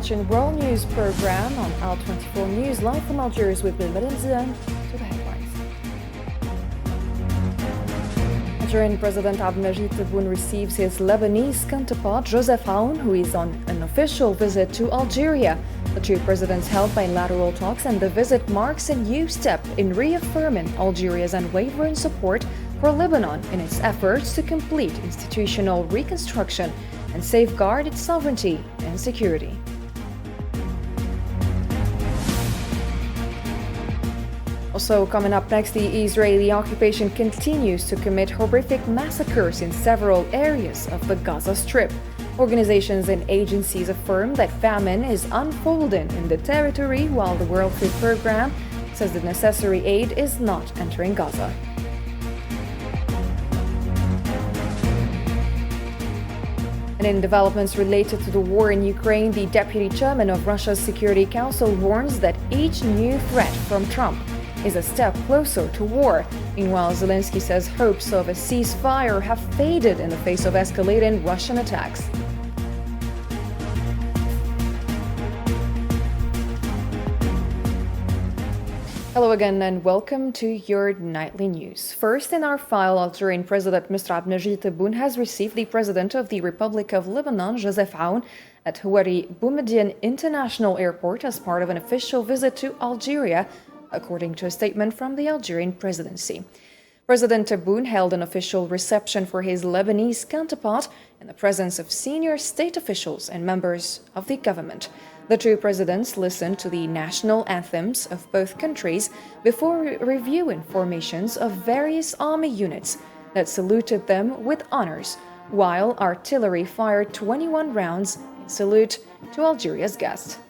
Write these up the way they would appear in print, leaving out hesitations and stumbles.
watching World News program on Al24 News, live from Algiers with Lebanese. To the headlines. Algerian President Abdelmajid Tebboune receives his Lebanese counterpart Joseph Aoun, who is on an official visit to Algeria. The two presidents held bilateral talks, and the visit marks a new step in reaffirming Algeria's unwavering support for Lebanon in its efforts to complete institutional reconstruction and safeguard its sovereignty and security. Also coming up next, the Israeli occupation continues to commit horrific massacres in several areas of the Gaza Strip. Organizations and agencies affirm that famine is unfolding in the territory, while the World Food Programme says the necessary aid is not entering Gaza. And in developments related to the war in Ukraine, the deputy chairman of Russia's Security Council warns that each new threat from Trump is a step closer to war. Meanwhile, Zelensky says hopes of a ceasefire have faded in the face of escalating Russian attacks. Hello again and welcome to your nightly news. First in our file, Algerian President Mr. Abdelmajid Tebboune has received the President of the Republic of Lebanon, Joseph Aoun, at Houari Boumediene International Airport as part of an official visit to Algeria, according to a statement from the Algerian presidency. President Tebboune held an official reception for his Lebanese counterpart in the presence of senior state officials and members of the government. The two presidents listened to the national anthems of both countries before reviewing formations of various army units that saluted them with honors, while artillery fired 21 rounds in salute to Algeria's guest.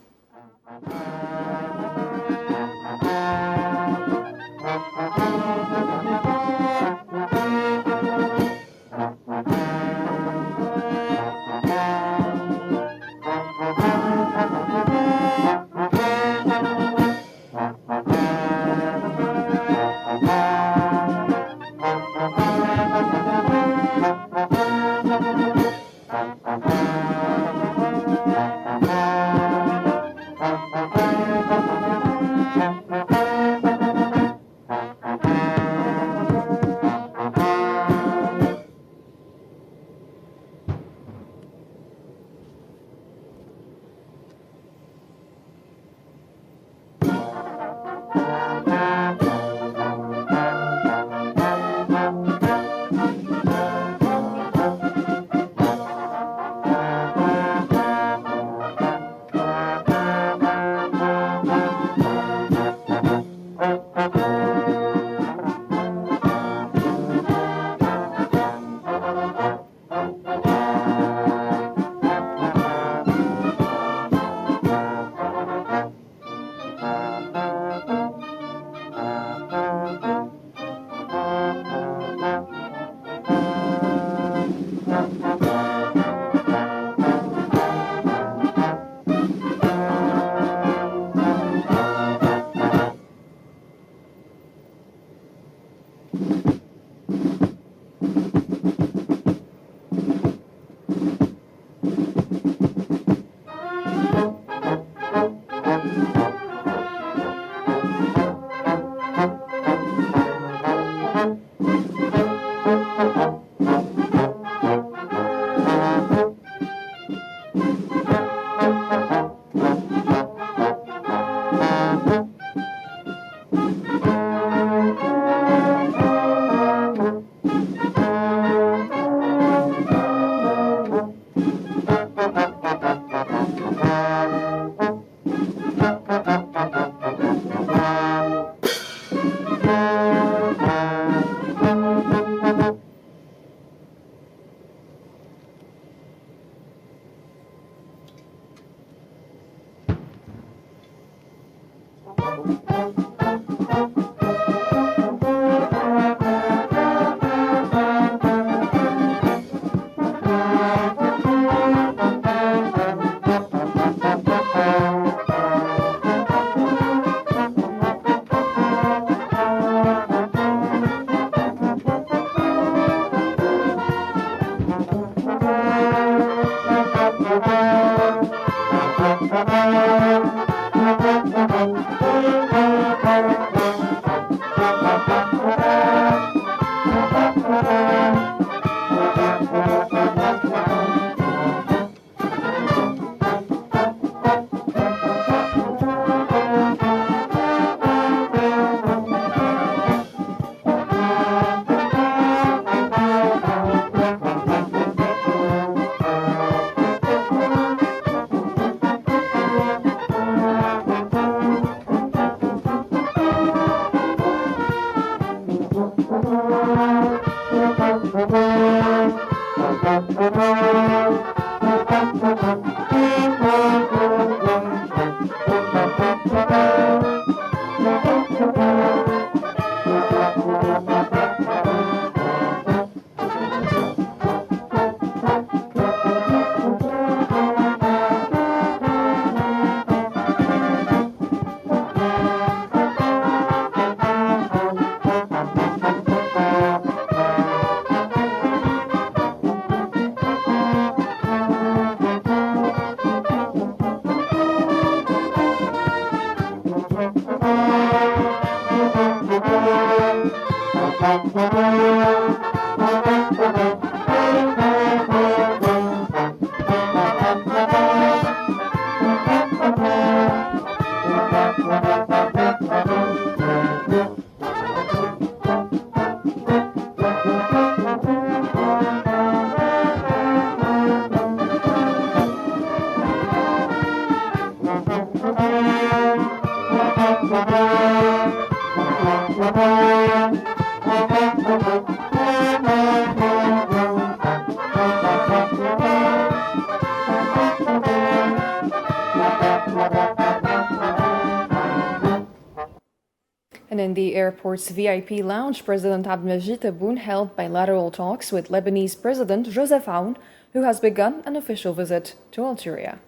And in the airport's VIP lounge, President Abdelmajid Tebboune held bilateral talks with Lebanese President Joseph Aoun, who has begun an official visit to Algeria.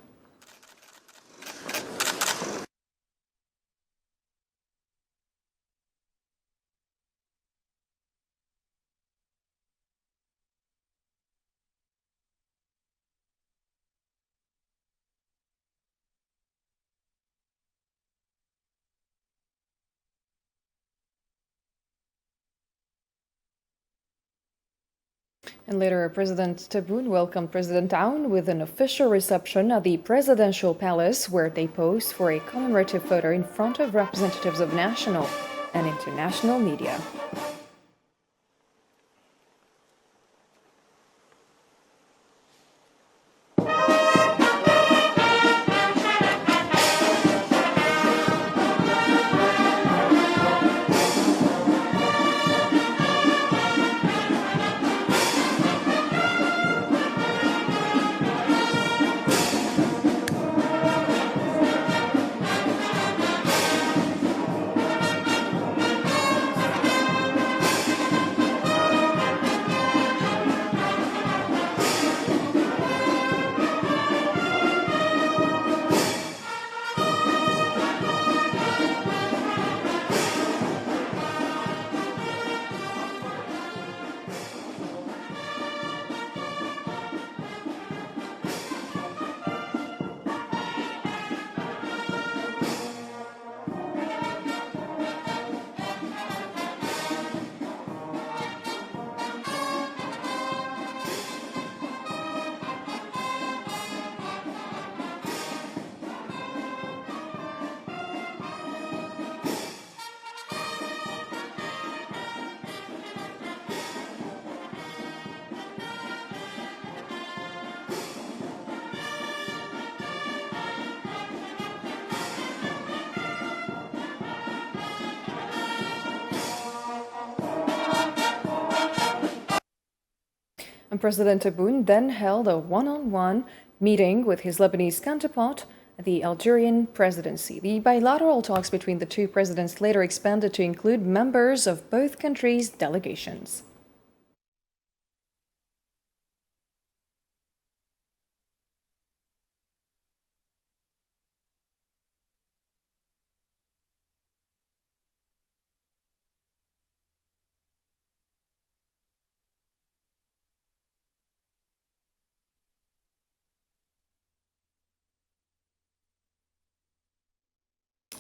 And later, President Tebboune welcomed President Aoun with an official reception at the presidential palace, where they posed for a commemorative photo in front of representatives of national and international media. And President Tebboune then held a one-on-one meeting with his Lebanese counterpart at the Algerian presidency. The bilateral talks between the two presidents later expanded to include members of both countries' delegations.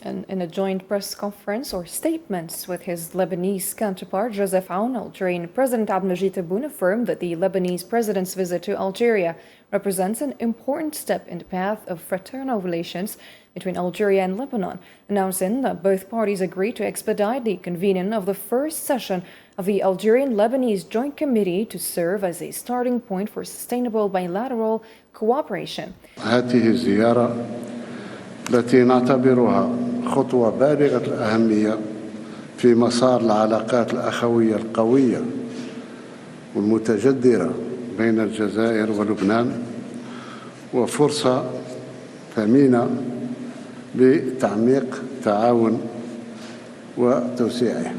And in a joint press conference or statements with his Lebanese counterpart, Joseph Aoun, Algerian President Abdelmajid Tebboune affirmed that the Lebanese president's visit to Algeria represents an important step in the path of fraternal relations between Algeria and Lebanon, announcing that both parties agreed to expedite the convening of the first session of the Algerian-Lebanese Joint Committee to serve as a starting point for sustainable bilateral cooperation. هذه الزيارة التي نعتبرها خطوة بالغة الأهمية في مسار العلاقات الأخوية القوية والمتجدرة بين الجزائر ولبنان، وفرصة ثمينة لتعميق التعاون وتوسيعه.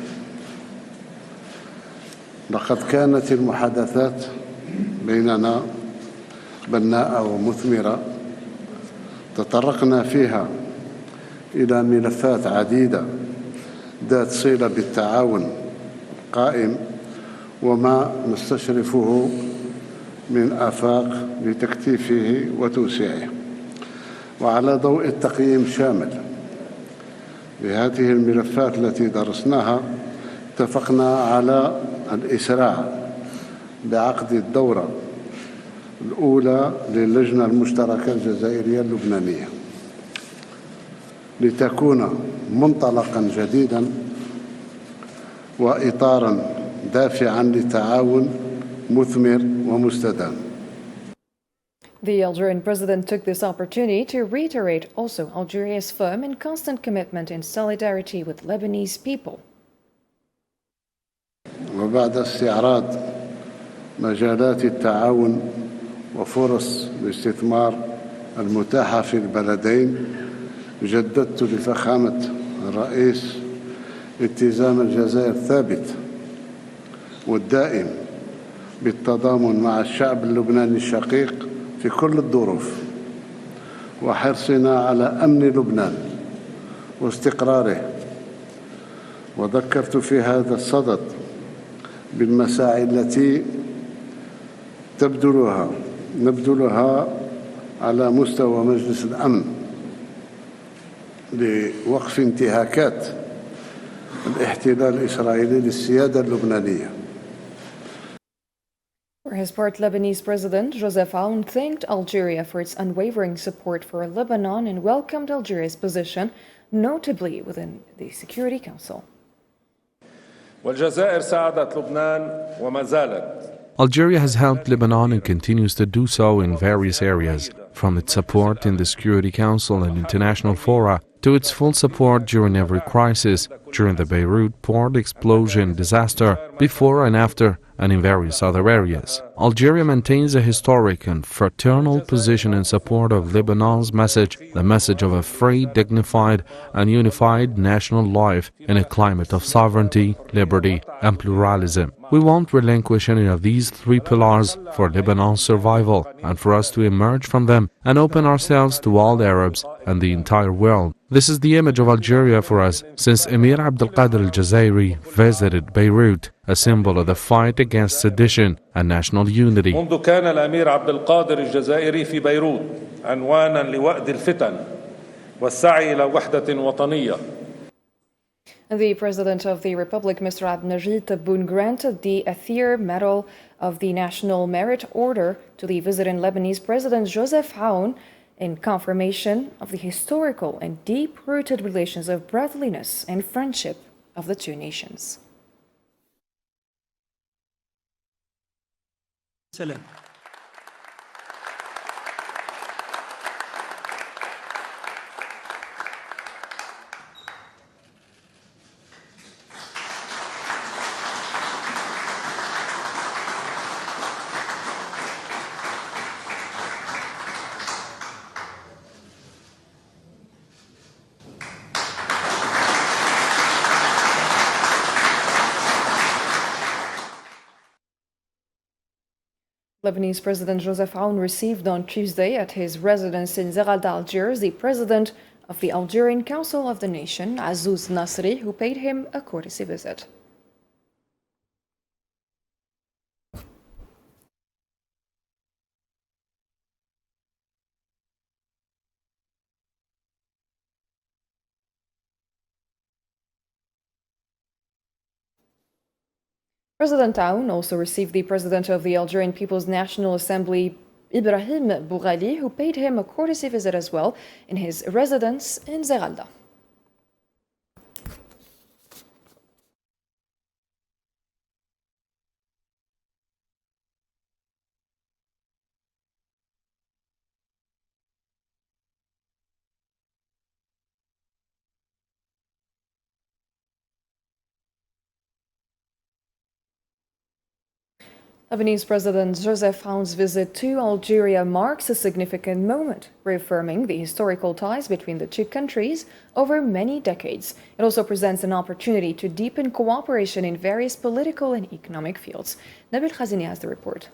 لقد كانت المحادثات بيننا بناءة ومثمرة، تطرقنا فيها إلى ملفات عديدة ذات صلة بالتعاون القائم وما نستشرفه من آفاق لتكثيفه وتوسيعه. وعلى ضوء التقييم الشامل لهذه الملفات التي درسناها، اتفقنا على الإسراع بعقد الدورة الأولى للجنة المشتركة الجزائرية اللبنانية لتكون منطلقا جديدا وإطارا دافعا لتعاون مثمر ومستدام. The Algerian president took this opportunity to reiterate also Algeria's firm and constant commitment in solidarity with Lebanese people. وبعد استعراض مجالات التعاون وفرص الاستثمار المتاحة في البلدين، جددت لفخامة الرئيس التزام الجزائر ثابت والدائم بالتضامن مع الشعب اللبناني الشقيق في كل الظروف، وحرصنا على أمن لبنان واستقراره. وذكرت في هذا الصدد بالمساعي التي نبذلها على مستوى مجلس الأمن لوقف انتهاكات الاحتلال الإسرائيلي للسيادة اللبنانية. For his part, Lebanese President Joseph Aoun thanked Algeria for its unwavering support for Lebanon and welcomed Algeria's position, notably within the Security Council. والجزائر ساعدت لبنان وما زالت. Algeria has helped Lebanon and continues to do so in various areas, from its support in the Security Council and international fora to its full support during every crisis, during the Beirut port explosion disaster, before and after, and in various other areas. Algeria maintains a historic and fraternal position in support of Lebanon's message, the message of a free, dignified, and unified national life in a climate of sovereignty, liberty, and pluralism. We won't relinquish any of these three pillars for Lebanon's survival and for us to emerge from them and open ourselves to all Arabs and the entire world. This is the image of Algeria for us since Emir Abdelkader al-Jazairi visited Beirut, a symbol of the fight against sedition and national unity. منذ كان الأمير عبد القادر الجزائري في بيروت عنوانا لوأد الفتن والسعي إلى وحدة وطنية. The President of the Republic, Mr. Abdelnajid Tebboune, granted the Athir Medal of the National Merit Order to the visiting Lebanese President Joseph Aoun in confirmation of the historical and deep-rooted relations of brotherliness and friendship of the two nations. Salam. Lebanese President Joseph Aoun received on Tuesday at his residence in Zeralda, Algiers, the President of the Algerian Council of the Nation, Azzouz Nasri, who paid him a courtesy visit. President Aoun also received the President of the Algerian People's National Assembly, Ibrahim Boughali, who paid him a courtesy visit as well in his residence in Zeralda. Lebanese President Joseph Aoun's visit to Algeria marks a significant moment, reaffirming the historical ties between the two countries over many decades. It also presents an opportunity to deepen cooperation in various political and economic fields. Nabil Khazini has the report.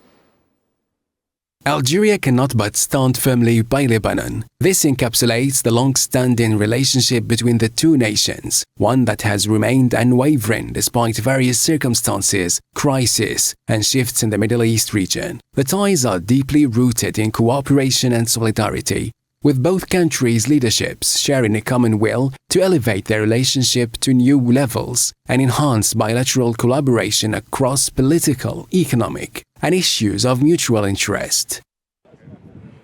Algeria cannot but stand firmly by Lebanon. This encapsulates the long-standing relationship between the two nations, one that has remained unwavering despite various circumstances, crises, and shifts in the Middle East region. The ties are deeply rooted in cooperation and solidarity. with both countries' leaderships sharing a common will to elevate their relationship to new levels and enhance bilateral collaboration across political, economic, and issues of mutual interest.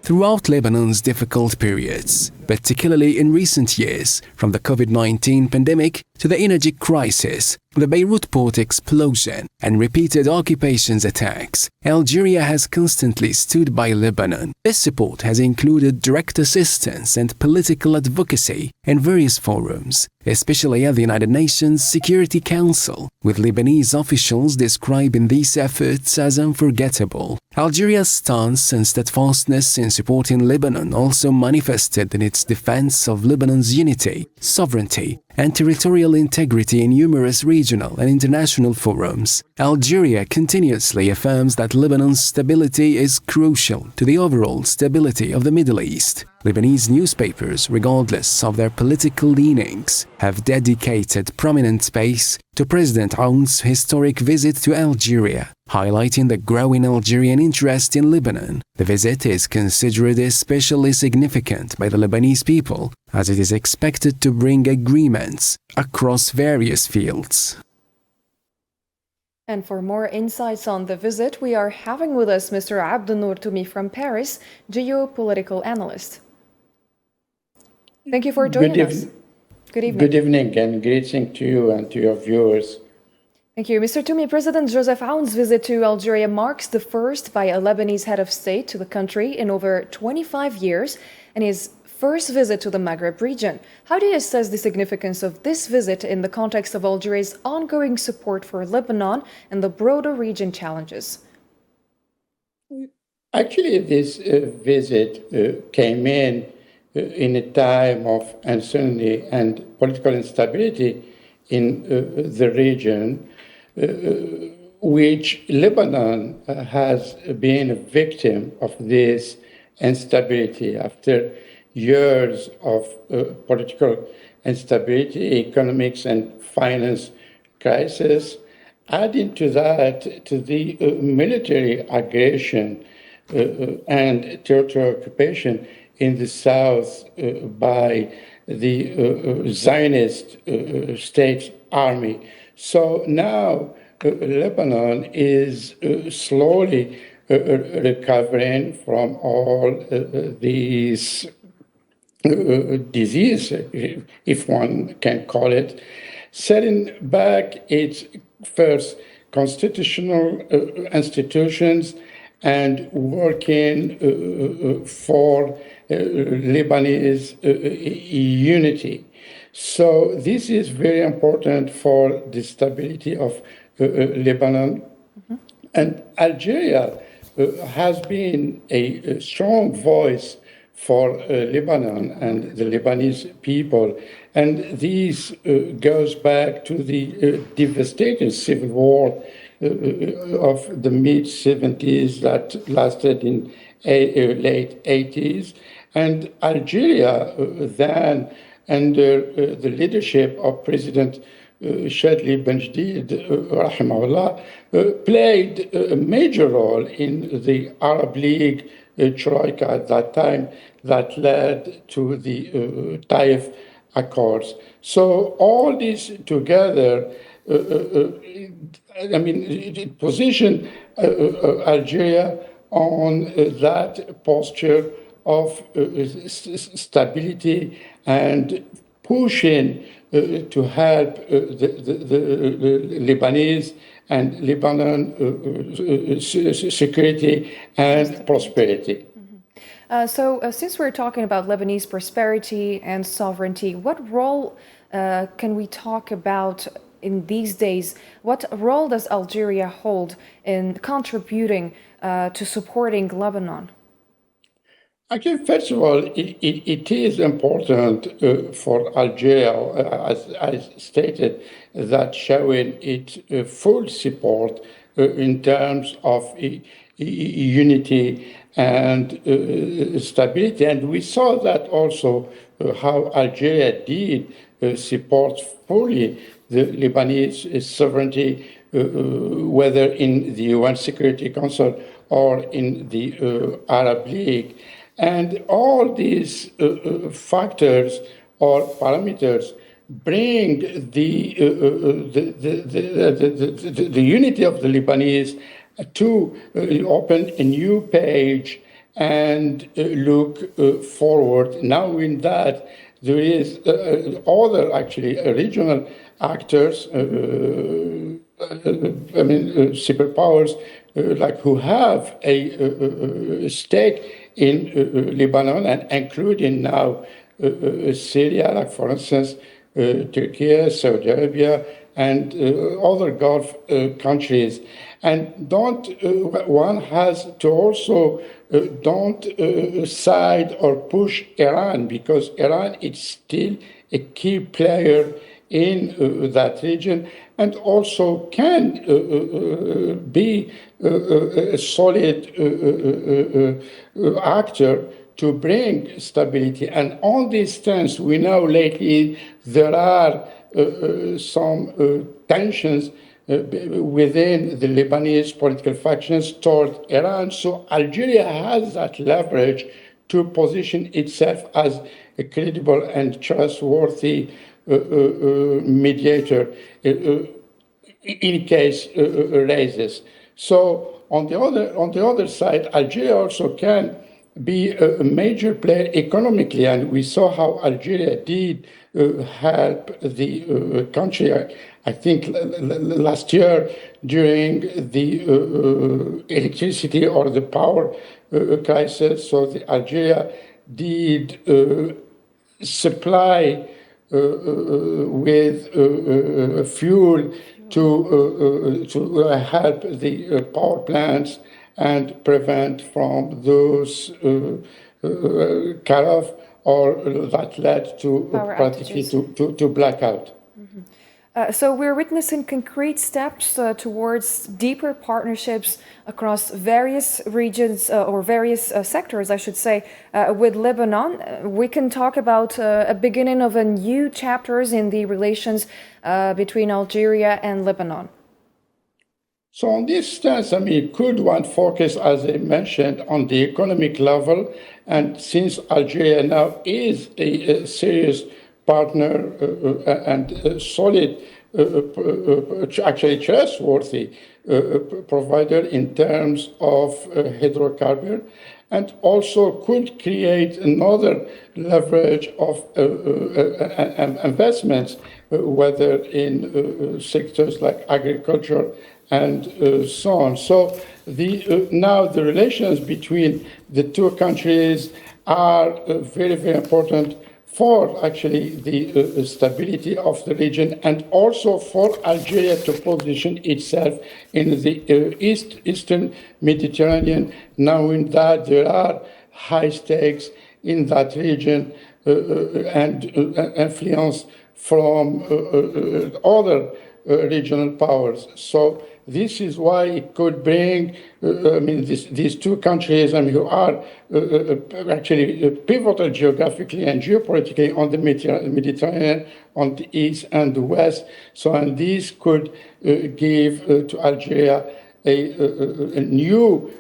Throughout Lebanon's difficult periods, particularly in recent years, from the COVID-19 pandemic to the energy crisis, the Beirut port explosion, and repeated occupations attacks, Algeria has constantly stood by Lebanon. This support has included direct assistance and political advocacy in various forums, especially at the United Nations Security Council, with Lebanese officials describing these efforts as unforgettable. Algeria's stance and steadfastness in supporting Lebanon also manifested in its defense of Lebanon's unity, sovereignty, and territorial integrity in numerous regional and international forums. Algeria continuously affirms that Lebanon's stability is crucial to the overall stability of the Middle East. Lebanese newspapers, regardless of their political leanings, have dedicated prominent space to President Aoun's historic visit to Algeria, highlighting the growing Algerian interest in Lebanon. The visit is considered especially significant by the Lebanese people, as it is expected to bring agreements across various fields. And for more insights on the visit, we are having with us Mr. Abdenour Toumi from Paris, geopolitical analyst. Thank you for joining us. Good evening. Good evening and greeting to you and to your viewers. Thank you. Mr. Toumi, President Joseph Aoun's visit to Algeria marks the first by a Lebanese head of state to the country in over 25 years and his first visit to the Maghreb region. How do you assess the significance of this visit in the context of Algeria's ongoing support for Lebanon and the broader region challenges? Actually, this visit came in a time of uncertainty and political instability in the region, which Lebanon has been a victim of this instability after years of political instability, economics and finance crisis. Adding to that, to the military aggression and territorial occupation in the south by the Zionist state army. So now Lebanon is slowly recovering from all these disease, if one can call it, setting back its first constitutional institutions and working for Lebanese unity. So this is very important for the stability of Lebanon. Mm-hmm. And Algeria has been a strong voice for Lebanon and the Lebanese people. And this goes back to the devastating civil war of the mid-70s that lasted in late 80s. And Algeria then, under the leadership of President Shadli Benjdid, rahimahullah, played a major role in the Arab League troika at that time that led to the Taif Accords. So all this together, it positioned Algeria on that posture of stability and pushing to help the Lebanese and Lebanon security and prosperity. So since we're talking about Lebanese prosperity and sovereignty, what role can we talk about in these days? What role does Algeria hold in contributing to supporting Lebanon? Actually, first of all, it is important for Algeria, as I stated, that showing its full support in terms of unity and stability. And we saw that also how Algeria did support fully the Lebanese sovereignty, whether in the UN Security Council or in the Arab League. And all these factors or parameters bring the unity of the Lebanese to open a new page and look forward, knowing that there is other actually regional actors, superpowers, like who have a stake in Lebanon, and including now Syria, like for instance, Turkey, Saudi Arabia, and other Gulf countries. And one has to also don't side or push Iran, because Iran is still a key player in that region, and also can be a solid actor to bring stability. And on these terms, we know lately there are some tensions within the Lebanese political factions toward Iran. So Algeria has that leverage to position itself as a credible and trustworthy mediator in case raises. So on the other side, Algeria also can be a major player economically, and we saw how Algeria did help the country. I think last year during the electricity or the power crisis, so Algeria did supply with fuel to help the power plants and prevent from those cut off or that led to practically to blackout. So we're witnessing concrete steps towards deeper partnerships across various regions or various sectors, I should say, with Lebanon. We can talk about a beginning of a new chapters in the relations between Algeria and Lebanon. So on this stance, could one focus, as I mentioned, on the economic level? And since Algeria now is a serious partner and solid, actually trustworthy provider in terms of hydrocarbon, and also could create another leverage of investments, whether in sectors like agriculture and so on. So now the relations between the two countries are very, very important for actually the stability of the region, and also for Algeria to position itself in the Eastern Mediterranean, knowing that there are high stakes in that region and influence from other regional powers. So this is why it could bring, these two countries, who are actually pivotal geographically and geopolitically on the Mediterranean, on the east and the west. So, and this could give to Algeria a new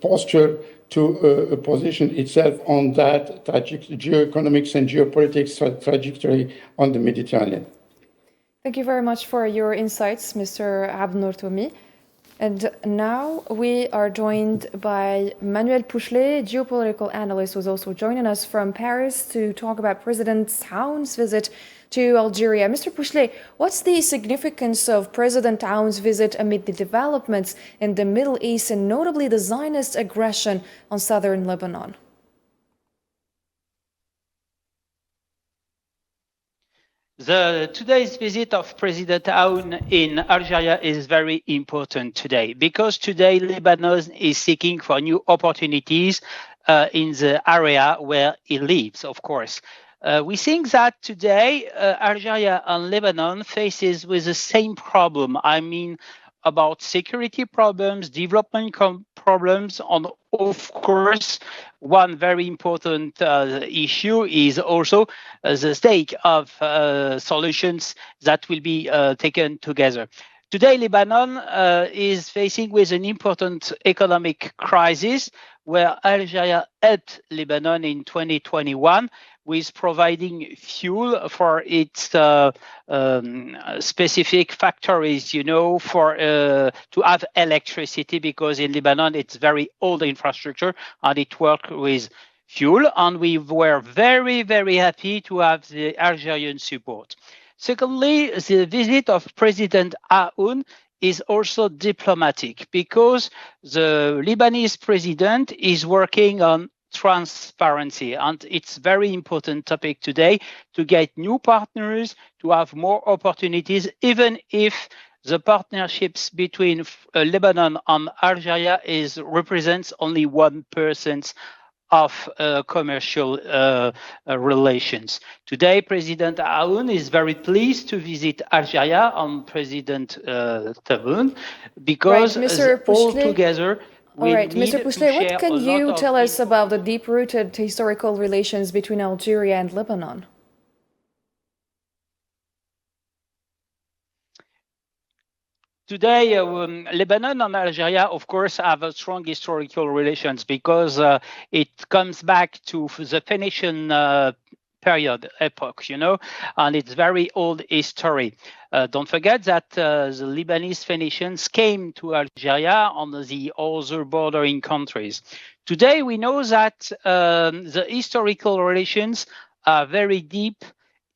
posture to position itself on that geoeconomics and geopolitics trajectory on the Mediterranean. Thank you very much for your insights, Mr. Abdenour Toumi. And now we are joined by Manuel Pouchelet, geopolitical analyst, who's also joining us from Paris to talk about President Aoun's visit to Algeria. Mr. Pouchelet, what's the significance of President Aoun's visit amid the developments in the Middle East and notably the Zionist aggression on southern Lebanon? Today's visit of President Aoun in Algeria is very important today, because today Lebanon is seeking for new opportunities in the area where it lives, of course. We think that today Algeria and Lebanon faces with the same problem. About security problems, development problems, and of course, one very important issue is also the stake of solutions that will be taken together. Today, Lebanon is facing with an important economic crisis where Algeria helped Lebanon in 2021 with providing fuel for its specific factories, for to have electricity, because in Lebanon it's very old infrastructure and it works with fuel. And we were very, very happy to have the Algerian support. Secondly, the visit of President Aoun is also diplomatic, because the Lebanese president is working on transparency, and it's a very important topic today to get new partners, to have more opportunities, even if the partnerships between Lebanon and Algeria represents only 1% of commercial relations. Today, President Aoun is very pleased to visit Algeria and President Tebboune, because all together all right, Mr. Pouchelet, what can you tell us about the deep-rooted historical relations between Algeria and Lebanon? Today, Lebanon and Algeria, of course, have a strong historical relations, because it comes back to the Phoenician epoch, and it's very old history. Don't forget that the Lebanese Phoenicians came to Algeria on the other bordering countries. Today, we know that the historical relations are very deep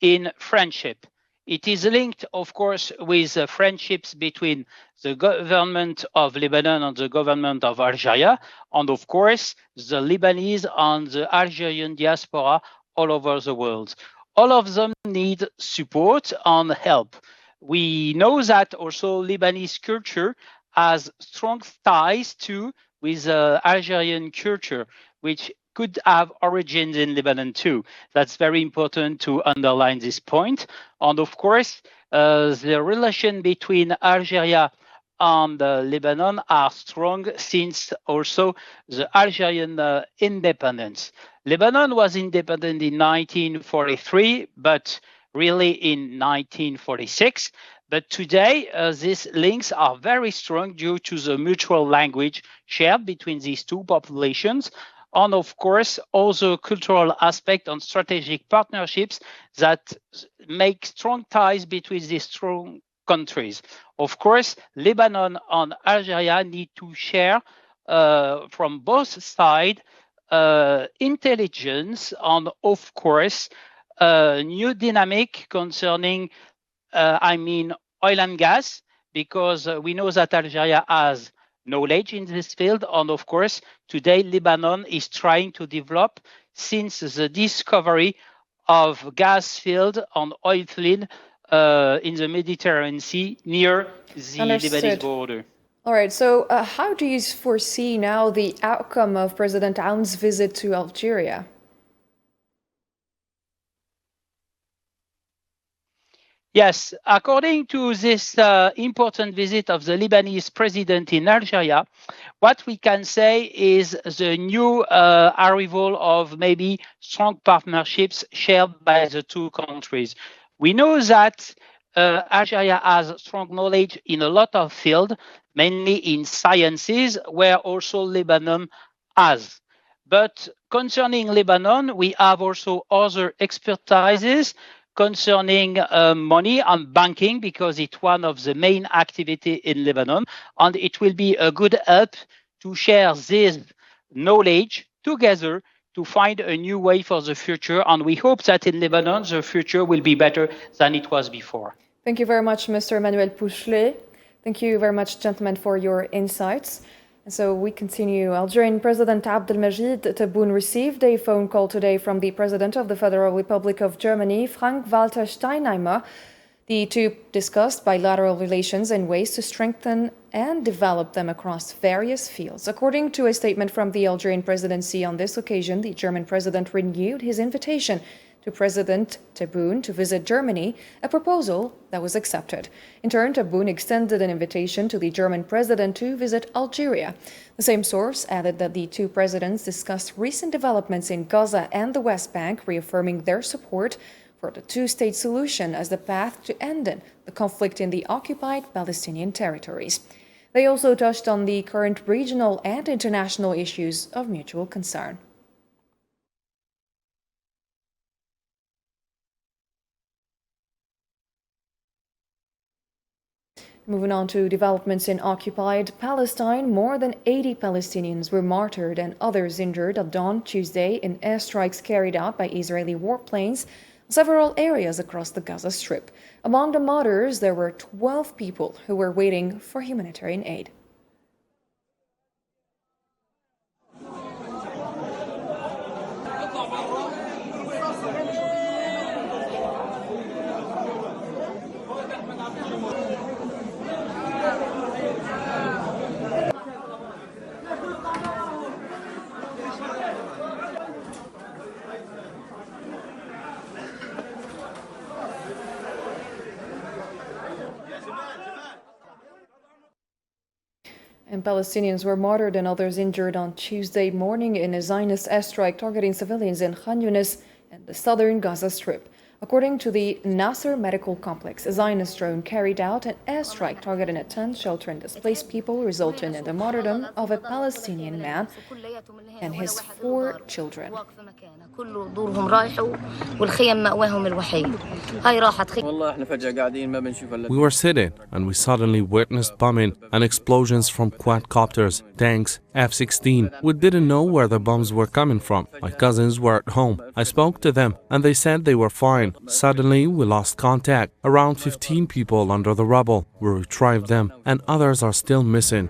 in friendship. It is linked, of course, with friendships between the government of Lebanon and the government of Algeria, and of course, the Lebanese and the Algerian diaspora all over the world. All of them need support and help. We know that also Lebanese culture has strong ties with Algerian culture, which could have origins in Lebanon too. That's very important to underline this point. And of course, the relation between Algeria and Lebanon are strong since also the Algerian independence. Lebanon was independent in 1943, but really in 1946. But today, these links are very strong due to the mutual language shared between these two populations, and of course, also cultural aspect and strategic partnerships that make strong ties between these strong countries. Of course, Lebanon and Algeria need to share from both sides intelligence and, of course, new dynamic concerning, oil and gas, because we know that Algeria has knowledge in this field. And of course, today Lebanon is trying to develop, since the discovery of gas field and oil field in the Mediterranean Sea near the Lebanese border. All right, so how do you foresee now the outcome of President Aoun's visit to Algeria? Yes, according to this important visit of the Lebanese president in Algeria, what we can say is the new arrival of maybe strong partnerships shared by the two countries. We know that Algeria has strong knowledge in a lot of fields, mainly in sciences, where also Lebanon has. But concerning Lebanon, we have also other expertises concerning money and banking, because it's one of the main activity in Lebanon, and it will be a good help to share this knowledge together to find a new way for the future. And we hope that in Lebanon, the future will be better than it was before. Thank you very much, Mr. Emmanuel Pouchelet. Thank you very much, gentlemen, for your insights. And so we continue. Algerian President Abdelmajid Tebboune received a phone call today from the President of the Federal Republic of Germany, Frank-Walter Steinmeier. The two discussed bilateral relations and ways to strengthen and develop them across various fields. According to a statement from the Algerian presidency on this occasion, the German president renewed his invitation to President Tebboune to visit Germany, a proposal that was accepted. In turn, Tebboune extended an invitation to the German president to visit Algeria. The same source added that the two presidents discussed recent developments in Gaza and the West Bank, reaffirming their support for the two-state solution as the path to ending the conflict in the occupied Palestinian territories. They also touched on the current regional and international issues of mutual concern. Moving on to developments in occupied Palestine, more than 80 Palestinians were martyred and others injured at dawn Tuesday in airstrikes carried out by Israeli warplanes in several areas across the Gaza Strip. Among the martyrs, there were 12 people who were waiting for humanitarian aid. And Palestinians were martyred and others injured on Tuesday morning in a Zionist airstrike targeting civilians in Khan Yunis and the southern Gaza Strip. According to the Nasser Medical Complex, a Zionist drone carried out an airstrike targeting a tent sheltering displaced people, resulting in the martyrdom of a Palestinian man and his 4 children. We were sitting and we suddenly witnessed bombing and explosions from quadcopters, tanks, F-16. We didn't know where the bombs were coming from. My cousins were at home. I spoke to them and they said they were fine. Suddenly we lost contact. Around 15 people under the rubble. We retrieved them and others are still missing.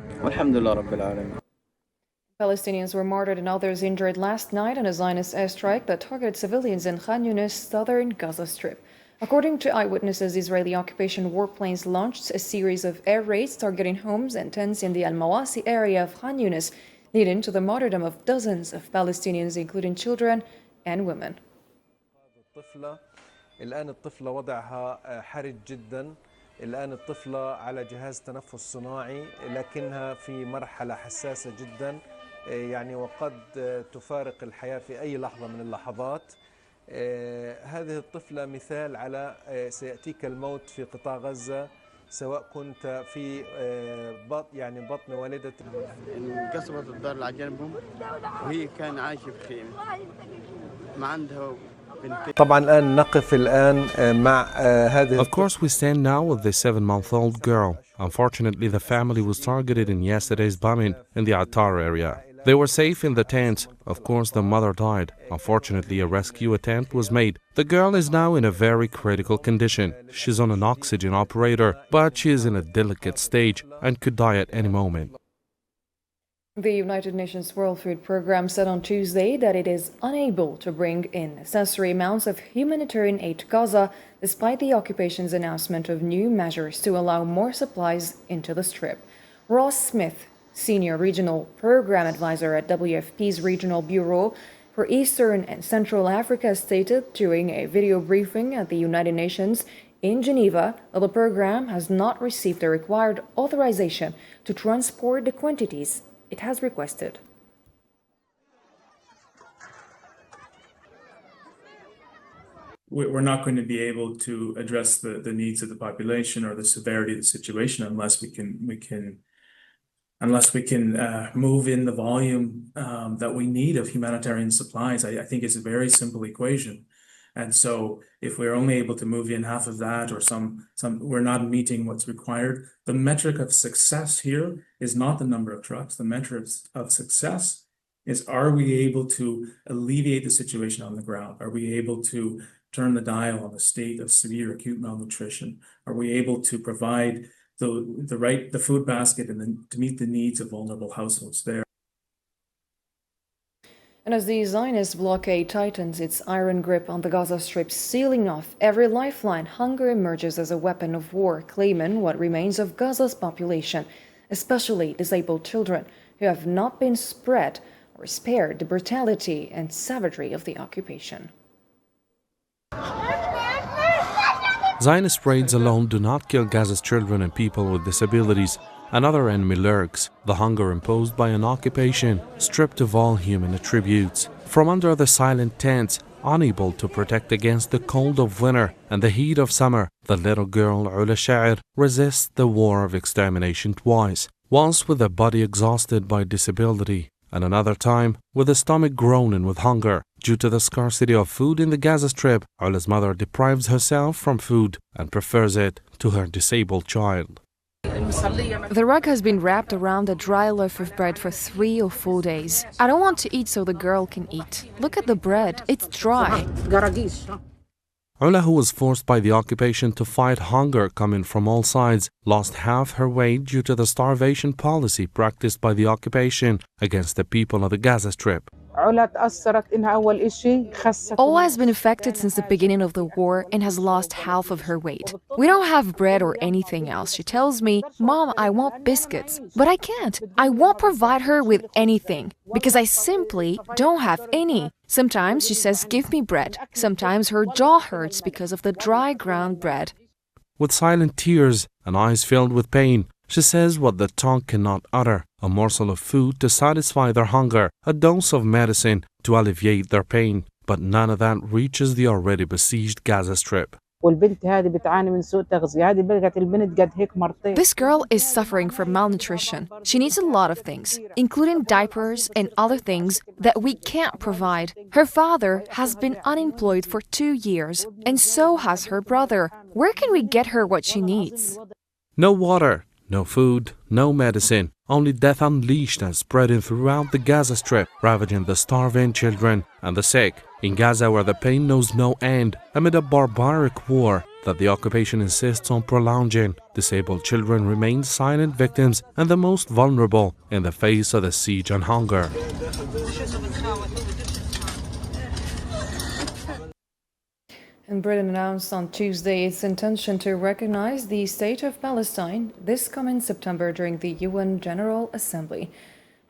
Palestinians were martyred and others injured last night in a Zionist airstrike that targeted civilians in Khan Yunis, southern Gaza Strip. According to eyewitnesses, Israeli occupation warplanes launched a series of air raids targeting homes and tents in the Al-Mawasi area of Khan Yunis, leading to the martyrdom of dozens of Palestinians, including children and women. الآن الطفلة وضعها حرج جدا. الآن الطفلة على جهاز تنفس صناعي لكنها في مرحلة حساسة جدا، يعني وقد تفارق الحياة في أي لحظة من اللحظات. هذه الطفلة مثال على سيأتيك الموت في قطاع غزة سواء كنت في بطن والدة. انقصفت الدار اللي على جنبهم وهي كان عايشة في خيمة ما عندها. طبعا الآن نقف الآن مع هذه. Of course we stand now with the 7-month-old girl. Unfortunately, the family was targeted in yesterday's bombing in the Attar area. They were safe in the tent. Of course, the mother died. Unfortunately, a rescue attempt was made. The girl is now in a very critical condition. She's on an oxygen operator, but she is in a delicate stage and could die at any moment. The United Nations World Food Programme said on Tuesday that it is unable to bring in necessary amounts of humanitarian aid to Gaza, despite the occupation's announcement of new measures to allow more supplies into the Strip. Ross Smith, Senior Regional Program Advisor at WFP's Regional Bureau for Eastern and Central Africa, stated during a video briefing at the United Nations in Geneva that the program has not received the required authorization to transport the quantities it has requested. We're not going to be able to address the needs of the population or the severity of the situation unless we can move in the volume that we need of humanitarian supplies. I think it's a very simple equation. And so if we're only able to move in half of that or some we're not meeting what's required. The metric of success here is not the number of trucks. The metric of success is, are we able to alleviate the situation on the ground? Are we able to turn the dial on the state of severe acute malnutrition? Are we able to provide the food basket and to meet the needs of vulnerable households there? And as the Zionist blockade tightens its iron grip on the Gaza Strip, sealing off every lifeline, hunger emerges as a weapon of war, claiming what remains of Gaza's population, especially disabled children who have not been spared the brutality and savagery of the occupation. Zionist raids alone do not kill Gaza's children and people with disabilities. Another enemy lurks, the hunger imposed by an occupation, stripped of all human attributes. From under the silent tents, unable to protect against the cold of winter and the heat of summer, the little girl Ula Sha'ir resists the war of extermination twice. once with a body exhausted by disability, and another time with a stomach groaning with hunger. Due to the scarcity of food in the Gaza Strip, Ola's mother deprives herself from food and prefers it to her disabled child. The rug has been wrapped around a dry loaf of bread for 3 or 4 days. I don't want to eat so the girl can eat. Look at the bread, it's dry. Ola, who was forced by the occupation to fight hunger coming from all sides, lost half her weight due to the starvation policy practiced by the occupation against the people of the Gaza Strip. Ola has been affected since the beginning of the war and has lost half of her weight. We don't have bread or anything else. She tells me, "Mom, I want biscuits." But I can't. I won't provide her with anything because I simply don't have any. Sometimes she says, "Give me bread." Sometimes her jaw hurts because of the dry ground bread. With silent tears and eyes filled with pain, she says what the tongue cannot utter: a morsel of food to satisfy their hunger, a dose of medicine to alleviate their pain. But none of that reaches the already besieged Gaza Strip. This girl is suffering from malnutrition. She needs a lot of things, including diapers and other things that we can't provide. Her father has been unemployed for 2 years, and so has her brother. Where can we get her what she needs? No water, no food, no medicine, only death unleashed and spreading throughout the Gaza Strip, ravaging the starving children and the sick. In Gaza, where the pain knows no end, amid a barbaric war that the occupation insists on prolonging, disabled children remain silent victims and the most vulnerable in the face of the siege and hunger. And Britain announced on Tuesday its intention to recognize the State of Palestine this coming September during the UN General Assembly.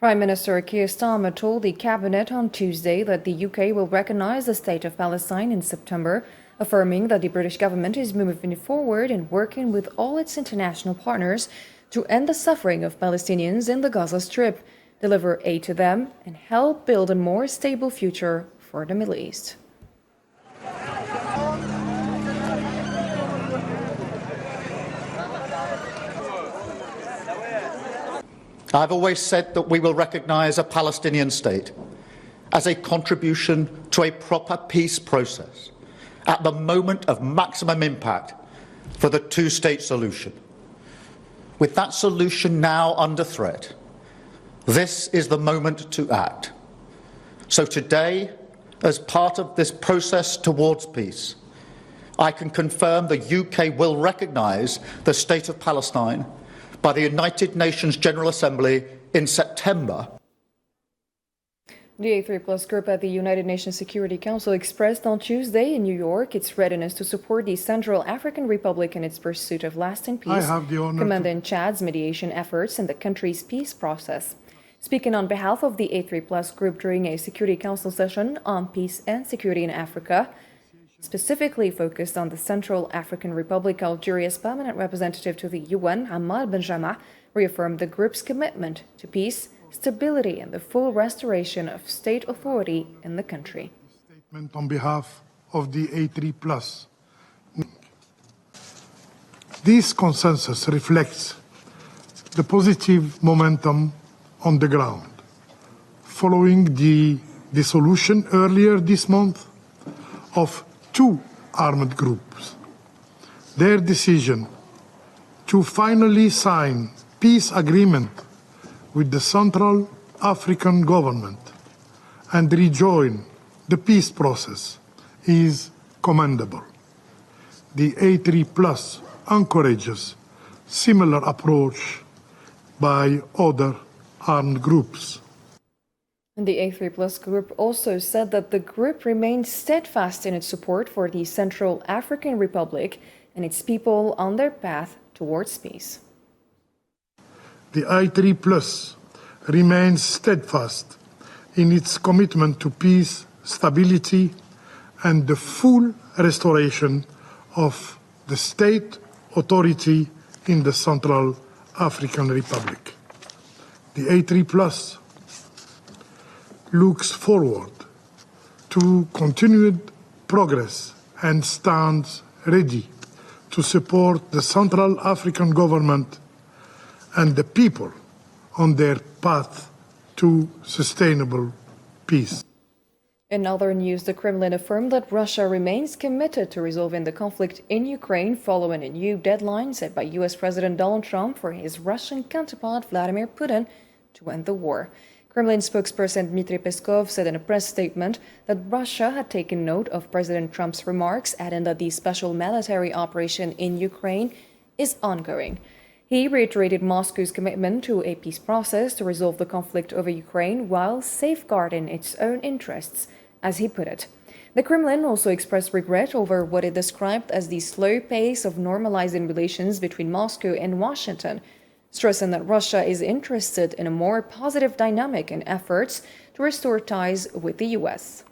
Prime Minister Keir Starmer told the Cabinet on Tuesday that the UK will recognize the State of Palestine in September, affirming that the British government is moving forward and working with all its international partners to end the suffering of Palestinians in the Gaza Strip, deliver aid to them, and help build a more stable future for the Middle East. I've always said that we will recognise a Palestinian state as a contribution to a proper peace process at the moment of maximum impact for the two-state solution. With that solution now under threat, this is the moment to act. So today, as part of this process towards peace, I can confirm the UK will recognise the State of Palestine by the United Nations General Assembly in September. The A3+ group at the United Nations Security Council expressed on Tuesday in New York its readiness to support the Central African Republic in its pursuit of lasting peace, commending Chad's mediation efforts in the country's peace process. Speaking on behalf of the A3+ group during a Security Council session on peace and security in Africa, specifically focused on the Central African Republic, Algeria's permanent representative to the UN, Ammar Benjama, reaffirmed the group's commitment to peace, stability, and the full restoration of state authority in the country. Statement on behalf of the A3+. This consensus reflects the positive momentum on the ground, following the dissolution earlier this month of 2 armed groups. Their decision to finally sign peace agreement with the Central African government and rejoin the peace process is commendable. The A3+ encourages similar approach by other armed groups. The A3+ group also said that the group remains steadfast in its support for the Central African Republic and its people on their path towards peace. The A3+ remains steadfast in its commitment to peace, stability, and the full restoration of the state authority in the Central African Republic. The A3+ looks forward to continued progress and stands ready to support the Central African government and the people on their path to sustainable peace. In other news, the Kremlin affirmed that Russia remains committed to resolving the conflict in Ukraine following a new deadline set by US President Donald Trump for his Russian counterpart Vladimir Putin to end the war. Kremlin spokesperson Dmitry Peskov said in a press statement that Russia had taken note of President Trump's remarks, adding that the special military operation in Ukraine is ongoing. He reiterated Moscow's commitment to a peace process to resolve the conflict over Ukraine while safeguarding its own interests, as he put it. The Kremlin also expressed regret over what it described as the slow pace of normalizing relations between Moscow and Washington, stressing that Russia is interested in a more positive dynamic in efforts to restore ties with the US.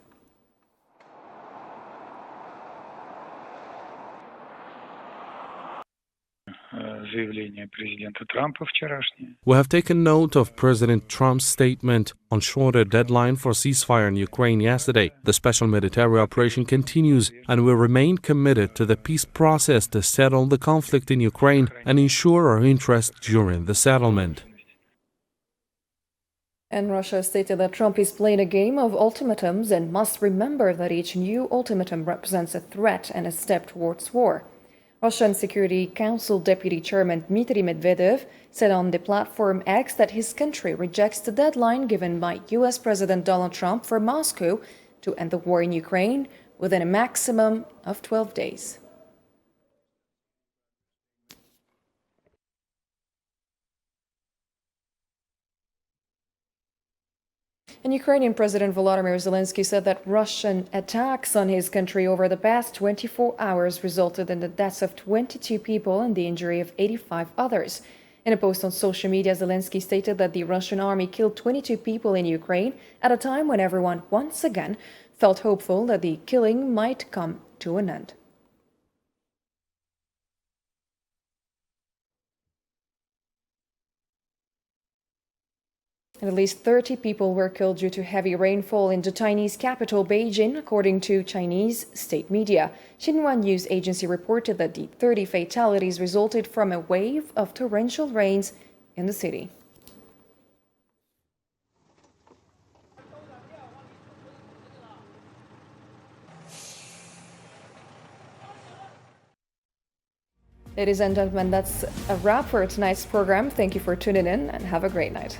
We have taken note of President Trump's statement on shorter deadline for ceasefire in Ukraine yesterday. The special military operation continues, and we remain committed to the peace process to settle the conflict in Ukraine and ensure our interests during the settlement. And Russia stated that Trump is playing a game of ultimatums and must remember that each new ultimatum represents a threat and a step towards war. Russian Security Council Deputy Chairman Dmitry Medvedev said on the platform X that his country rejects the deadline given by US President Donald Trump for Moscow to end the war in Ukraine within a maximum of 12 days. And Ukrainian President Volodymyr Zelensky said that Russian attacks on his country over the past 24 hours resulted in the deaths of 22 people and the injury of 85 others. In a post on social media, Zelensky stated that the Russian army killed 22 people in Ukraine at a time when everyone once again felt hopeful that the killing might come to an end. And at least 30 people were killed due to heavy rainfall in the Chinese capital, Beijing, according to Chinese state media. Xinhua News Agency reported that the 30 fatalities resulted from a wave of torrential rains in the city. Ladies and gentlemen, that's a wrap for tonight's program. Thank you for tuning in and have a great night.